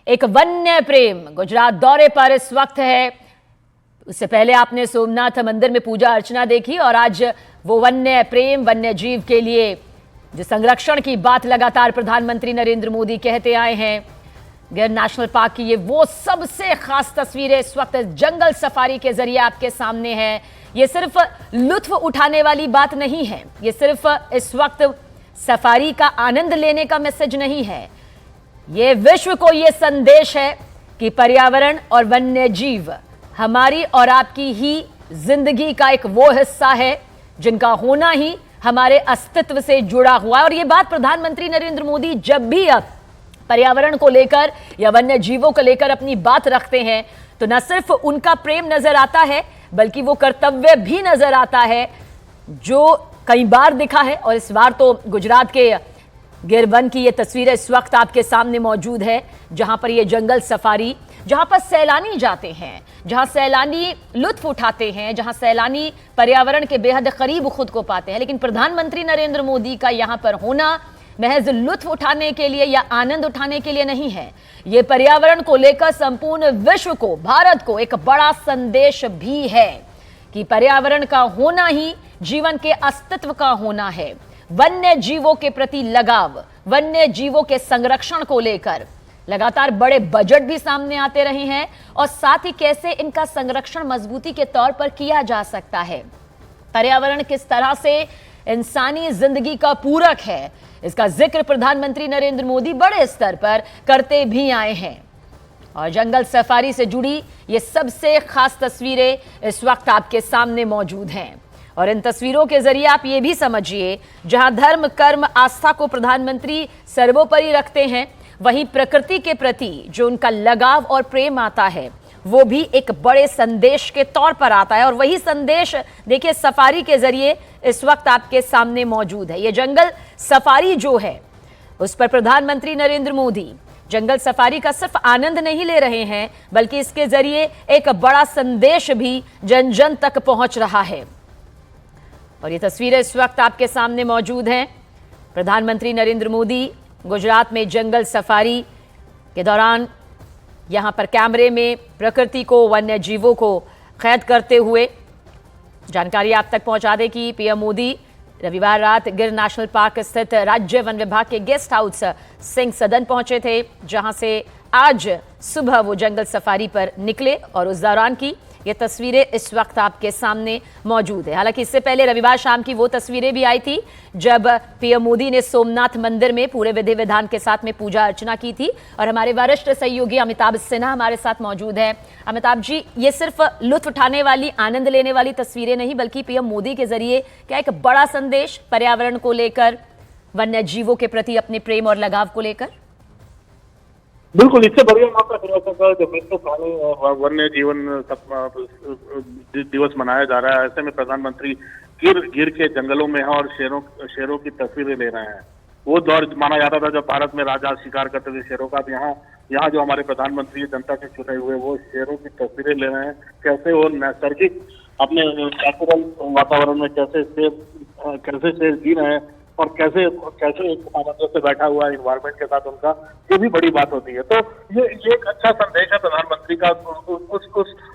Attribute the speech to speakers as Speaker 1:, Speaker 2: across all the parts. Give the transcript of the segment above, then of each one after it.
Speaker 1: एक वन्य प्रेम गुजरात दौरे पर इस वक्त है। उससे पहले आपने सोमनाथ मंदिर में पूजा अर्चना देखी और आज वो वन्य प्रेम वन्य जीव के लिए जो संरक्षण की बात लगातार प्रधानमंत्री नरेंद्र मोदी कहते आए हैं। गिर नेशनल पार्क की ये वो सबसे खास तस्वीरें इस वक्त जंगल सफारी के जरिए आपके सामने है। ये सिर्फ लुत्फ उठाने वाली बात नहीं है, ये सिर्फ इस वक्त सफारी का आनंद लेने का मैसेज नहीं है, ये विश्व को ये संदेश है कि पर्यावरण और वन्य जीव हमारी और आपकी ही जिंदगी का एक वो हिस्सा है जिनका होना ही हमारे अस्तित्व से जुड़ा हुआ है। और ये बात प्रधानमंत्री नरेंद्र मोदी जब भी अब पर्यावरण को लेकर या वन्य जीवों को लेकर अपनी बात रखते हैं तो न सिर्फ उनका प्रेम नजर आता है बल्कि वो कर्तव्य भी नजर आता है जो कई बार दिखा है। और इस बार तो गुजरात के गिर वन की ये तस्वीरें इस वक्त आपके सामने मौजूद है, जहां पर ये जंगल सफारी, जहां पर सैलानी जाते हैं, जहां सैलानी लुत्फ उठाते हैं, जहां सैलानी पर्यावरण के बेहद करीब खुद को पाते हैं। लेकिन प्रधानमंत्री नरेंद्र मोदी का यहां पर होना महज लुत्फ उठाने के लिए या आनंद उठाने के लिए नहीं है, ये पर्यावरण को लेकर संपूर्ण विश्व को, भारत को एक बड़ा संदेश भी है कि पर्यावरण का होना ही जीवन के अस्तित्व का होना है। वन्य जीवों के प्रति लगाव, वन्य जीवों के संरक्षण को लेकर लगातार बड़े बजट भी सामने आते रहे हैं और साथ ही कैसे इनका संरक्षण मजबूती के तौर पर किया जा सकता है। पर्यावरण किस तरह से इंसानी जिंदगी का पूरक है, इसका जिक्र प्रधानमंत्री नरेंद्र मोदी बड़े स्तर पर करते भी आए हैं। और जंगल सफारी से जुड़ी ये सबसे खास तस्वीरें इस वक्त आपके सामने मौजूद हैं। और इन तस्वीरों के जरिए आप ये भी समझिए, जहां धर्म कर्म आस्था को प्रधानमंत्री सर्वोपरि रखते हैं, वहीं प्रकृति के प्रति जो उनका लगाव और प्रेम आता है वो भी एक बड़े संदेश के तौर पर आता है। और वही संदेश देखिए सफारी के जरिए इस वक्त आपके सामने मौजूद है। ये जंगल सफारी जो है उस पर प्रधानमंत्री नरेंद्र मोदी जंगल सफारी का सिर्फ आनंद नहीं ले रहे हैं बल्कि इसके जरिए एक बड़ा संदेश भी जन जन तक पहुंच रहा है। और ये तस्वीरें इस वक्त आपके सामने मौजूद हैं। प्रधानमंत्री नरेंद्र मोदी गुजरात में जंगल सफारी के दौरान यहां पर कैमरे में प्रकृति को, वन्य जीवों को कैद करते हुए। जानकारी आप तक पहुंचा दें कि पीएम मोदी रविवार रात गिर नेशनल पार्क स्थित राज्य वन विभाग के गेस्ट हाउस सिंह सदन पहुंचे थे, जहां से आज सुबह वो जंगल सफारी पर निकले और उस दौरान की ये तस्वीरें इस वक्त आपके सामने मौजूद है। हालांकि इससे पहले रविवार शाम की वो तस्वीरें भी आई थी जब पीएम मोदी ने सोमनाथ मंदिर में पूरे विधि विधान के साथ में पूजा अर्चना की थी। और हमारे वरिष्ठ सहयोगी अमिताभ सिन्हा हमारे साथ मौजूद है। अमिताभ जी, ये सिर्फ लुत्फ उठाने वाली, आनंद लेने वाली तस्वीरें नहीं बल्कि पीएम मोदी के जरिए क्या एक बड़ा संदेश पर्यावरण को लेकर, वन्य जीवों के प्रति अपने प्रेम और लगाव को लेकर?
Speaker 2: बिल्कुल, इससे बढ़िया मौका जब विश्व प्राणी वन्य जीवन दिवस मनाया जा रहा है, ऐसे में प्रधानमंत्री गिर के जंगलों में है और शेरों की तस्वीरें ले रहे हैं। वो दौर माना जाता था जब भारत में राजा शिकार करते थे शेरों का। यहाँ जो हमारे प्रधानमंत्री जनता से चुने हुए वो शेरों की तस्वीरें ले रहे हैं। कैसे वो नैसर्गिक अपने नेचुरल वातावरण में कैसे शेर जी रहे हैं और कैसे एक सामंजस्य से बैठा हुआ है इन्वायरमेंट के साथ उनका, ये भी बड़ी बात होती है। तो ये एक अच्छा संदेश है प्रधानमंत्री का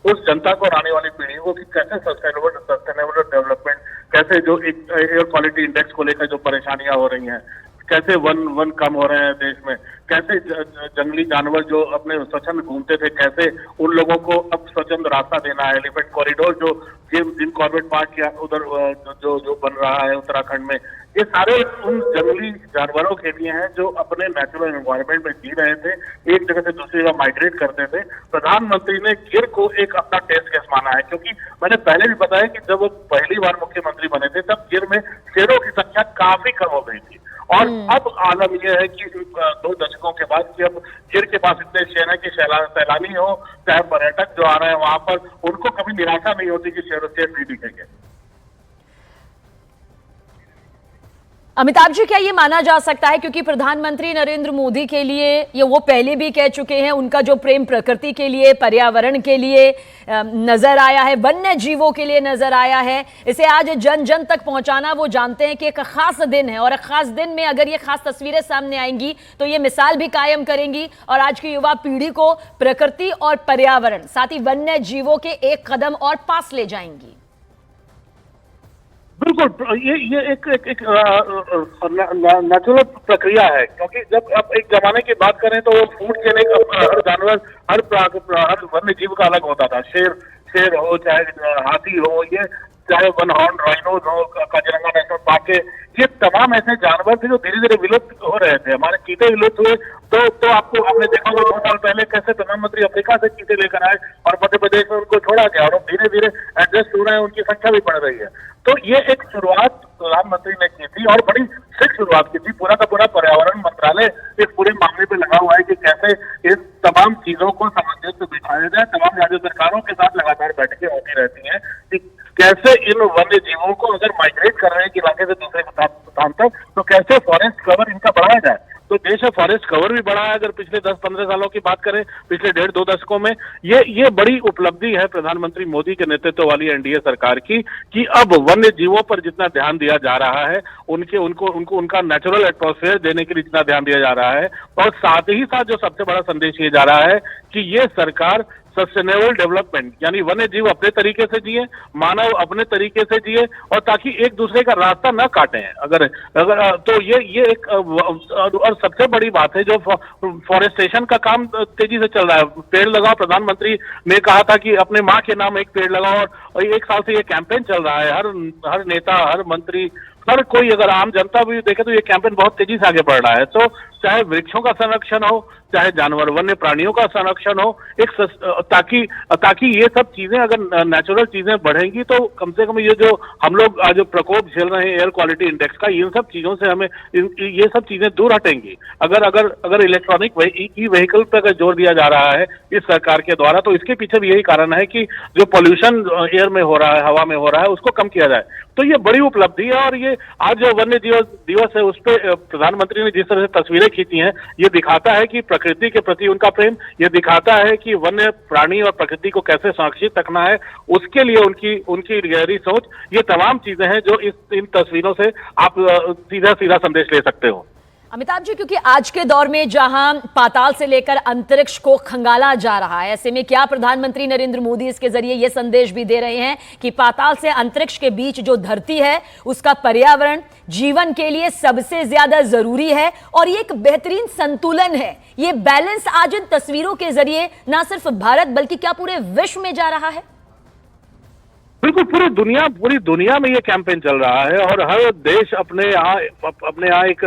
Speaker 2: उस जनता को और आने वाली पीढ़ी को कि कैसे सस्टेनेबल डेवलपमेंट, कैसे जो एक एयर क्वालिटी इंडेक्स को लेकर जो परेशानियां हो रही हैं, कैसे वन कम हो रहे हैं देश में, कैसे जंगली जानवर जो अपने स्वच्छंद घूमते थे कैसे उन लोगों को अब स्वच्छंद रास्ता देना है। एलिफेंट कॉरिडोर जो जिम कॉर्बेट पार्क या उधर जो बन रहा है उत्तराखंड में, ये सारे उन जंगली जानवरों के लिए हैं जो अपने नेचुरल एनवायरनमेंट में जी रहे थे, एक जगह से दूसरी जगह माइग्रेट करते थे। प्रधानमंत्री ने गिर को एक अपना टेस्ट केस माना है, क्योंकि मैंने पहले भी बताया कि जब वो पहली बार मुख्यमंत्री बने थे तब गिर में शेरों की संख्या काफी कम हो गई थी। और अब आलम यह है कि 2 दशकों के बाद कि अब गिर के पास इतने शेर हैं कि सैलानी हो चाहे पर्यटक जो आ रहे हैं वहां पर, उनको कभी निराशा नहीं होती कि शेर नहीं दिखेंगे।
Speaker 1: अमिताभ जी, क्या ये माना जा सकता है, क्योंकि प्रधानमंत्री नरेंद्र मोदी के लिए ये वो पहले भी कह चुके हैं, उनका जो प्रेम प्रकृति के लिए, पर्यावरण के लिए नजर आया है, वन्य जीवों के लिए नजर आया है, इसे आज जन जन तक पहुंचाना वो जानते हैं कि एक खास दिन है, और एक खास दिन में अगर ये खास तस्वीरें सामने आएंगी तो ये मिसाल भी कायम करेंगी और आज की युवा पीढ़ी को प्रकृति और पर्यावरण, साथ ही वन्य जीवों के एक कदम और पास ले जाएंगी।
Speaker 2: बिल्कुल, ये एक नेचुरल प्रक्रिया है, क्योंकि जब आप एक जमाने की बात करें तो फूड चेन एक हर जानवर, हर वन्य जीव का अलग होता था। शेर हो, चाहे हाथी हो, ये चाहे वन हॉर्न राइनोज हो, काजीरंगा नेशनल पार्क के, ये तमाम ऐसे जानवर थे जो धीरे धीरे विलुप्त हो रहे थे। हमारे चीते विलुप्त हुए तो आपने देखा होगा 2 साल पहले कैसे प्रधानमंत्री अफ्रीका से चीते लेकर आए और मध्य प्रदेश में उनको छोड़ा गया, और धीरे धीरे एडजस्ट हो रहे हैं, उनकी संख्या भी बढ़ रही है। तो ये एक शुरुआत प्रधानमंत्री ने की थी और बड़ी सिक शुरुआत की थी। पूरा का पूरा पर्यावरण मंत्रालय इस पूरे मामले पे लगा हुआ है कि कैसे इन तमाम चीजों को सामंजस्य बिठाया जाए। तमाम राज्य सरकारों के साथ लगातार बैठकें होती रहती हैं कि कैसे इन वन्य जीवों को अगर माइग्रेट कर रहे हैं एक इलाके से दूसरे स्थान तक, तो कैसे फॉरेस्ट कवर इनका बढ़ाया जाए। तो देश में फॉरेस्ट कवर भी बढ़ा है। अगर पिछले 10-15 सालों की बात करें, पिछले 1.5-2 दशकों में, ये बड़ी उपलब्धि है प्रधानमंत्री मोदी के नेतृत्व वाली एनडीए सरकार की, कि अब वन्य जीवों पर जितना ध्यान दिया जा रहा है, उनका नेचुरल एटमॉस्फेयर देने के लिए जितना ध्यान दिया जा रहा है, और साथ ही साथ जो सबसे बड़ा संदेश ये जा रहा है कि ये सरकार सस्टेनेबल डेवलपमेंट, यानी वन्य जीव अपने तरीके से जिए, मानव अपने तरीके से जिए, और ताकि एक दूसरे का रास्ता न काटें। अगर तो ये एक और सबसे बड़ी बात है, जो फॉरेस्टेशन का काम तेजी से चल रहा है। पेड़ लगाओ, प्रधानमंत्री ने कहा था कि अपने माँ के नाम एक पेड़ लगाओ, और 1 साल से ये कैंपेन चल रहा है। हर नेता, हर मंत्री, हर कोई, अगर आम जनता भी देखे तो ये कैंपेन बहुत तेजी से आगे बढ़ रहा है। तो चाहे वृक्षों का संरक्षण हो, चाहे जानवर, वन्य प्राणियों का संरक्षण हो, ताकि ये सब चीजें, अगर नेचुरल चीजें बढ़ेंगी तो कम से कम ये जो हम लोग आज प्रकोप झेल रहे हैं एयर क्वालिटी इंडेक्स का, इन सब चीजों से हमें ये सब चीजें दूर हटेंगी। अगर इलेक्ट्रॉनिक ई व्हीकल पर अगर जोर दिया जा रहा है इस सरकार के द्वारा, तो इसके पीछे भी यही कारण है कि जो पॉल्यूशन एयर में हो रहा है, हवा में हो रहा है, उसको कम किया जाए। तो ये बड़ी उपलब्धि है। और ये आज जो वन्य जीव दिवस है, उस पर प्रधानमंत्री ने जिस तरह से तस्वीरें खींची हैं, ये दिखाता है कि प्रकृति के प्रति उनका प्रेम, ये दिखाता है कि वन्य प्राणी और प्रकृति को कैसे संरक्षित रखना है, उसके लिए उनकी गहरी सोच। ये तमाम चीजें हैं जो इन तस्वीरों से आप सीधा संदेश ले सकते हो।
Speaker 1: अमिताभ जी, क्योंकि आज के दौर में जहां पाताल से लेकर अंतरिक्ष को खंगाला जा रहा है, ऐसे में क्या प्रधानमंत्री नरेंद्र मोदी इसके जरिए यह संदेश भी दे रहे हैं कि पाताल से अंतरिक्ष के बीच जो धरती है, उसका पर्यावरण जीवन के लिए सबसे ज्यादा जरूरी है, और ये एक बेहतरीन संतुलन है, ये बैलेंस आज इन तस्वीरों के जरिए ना सिर्फ भारत बल्कि क्या पूरे विश्व में जा रहा है?
Speaker 2: बिल्कुल, पूरी दुनिया में ये कैंपेन चल रहा है, और हर देश अपने यहाँ एक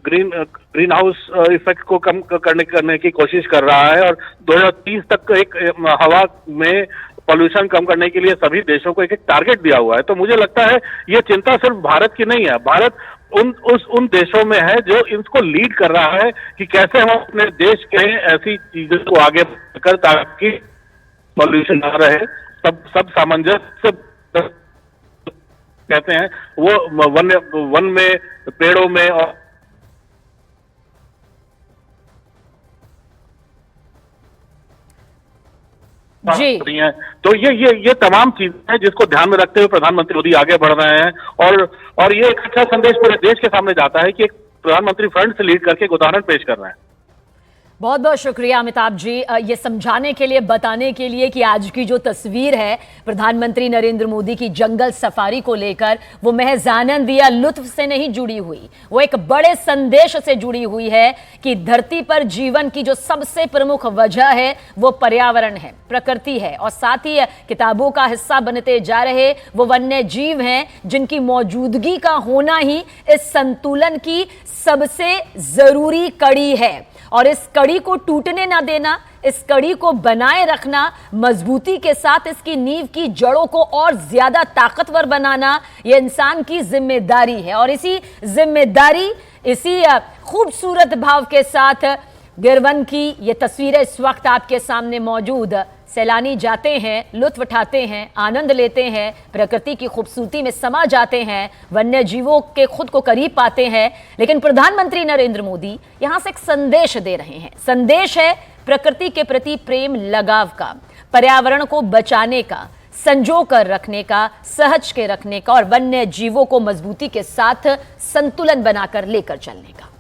Speaker 2: ग्रीन हाउस इफेक्ट को कम करने की कोशिश कर रहा है, और 2030 तक एक हवा में पॉल्यूशन कम करने के लिए सभी देशों को एक टारगेट दिया हुआ है। तो मुझे लगता है ये चिंता सिर्फ भारत की नहीं है, भारत उन देशों में है जो इसको लीड कर रहा है कि कैसे हम अपने देश के ऐसी चीजों को आगे बढ़कर, ताकि पॉल्यूशन ना रहे, सब सामंजस्य कहते हैं वो वन में, पेड़ों में, और
Speaker 1: जी।
Speaker 2: तो ये तमाम चीजें हैं जिसको ध्यान में रखते हुए प्रधानमंत्री मोदी आगे बढ़ रहे हैं, और ये एक अच्छा संदेश पूरे देश के सामने जाता है कि एक प्रधानमंत्री फ्रंट से लीड करके एक उदाहरण पेश कर रहे हैं।
Speaker 1: बहुत बहुत शुक्रिया अमिताभ जी, ये समझाने के लिए, बताने के लिए कि आज की जो तस्वीर है प्रधानमंत्री नरेंद्र मोदी की जंगल सफारी को लेकर, वो महज आनंद या लुत्फ से नहीं जुड़ी हुई, वो एक बड़े संदेश से जुड़ी हुई है कि धरती पर जीवन की जो सबसे प्रमुख वजह है वो पर्यावरण है, प्रकृति है, और साथ ही किताबों का हिस्सा बनते जा रहे वो वन्य जीव हैं, जिनकी मौजूदगी का होना ही इस संतुलन की सबसे जरूरी कड़ी है। और इस कड़ी को टूटने ना देना, इस कड़ी को बनाए रखना, मजबूती के साथ इसकी नींव की जड़ों को और ज्यादा ताकतवर बनाना, यह इंसान की जिम्मेदारी है। और इसी जिम्मेदारी, इसी खूबसूरत भाव के साथ गिरवन की ये तस्वीरें इस वक्त आपके सामने मौजूद सैलानी जाते हैं, लुत्फ उठाते हैं, आनंद लेते हैं, प्रकृति की खूबसूरती में समा जाते हैं, वन्य जीवों के खुद को करीब पाते हैं। लेकिन प्रधानमंत्री नरेंद्र मोदी यहां से एक संदेश दे रहे हैं। संदेश है प्रकृति के प्रति प्रेम, लगाव का, पर्यावरण को बचाने का, संजो कर रखने का, सहज के रखने का और वन्य जीवों को मजबूती के साथ संतुलन बनाकर लेकर चलने का।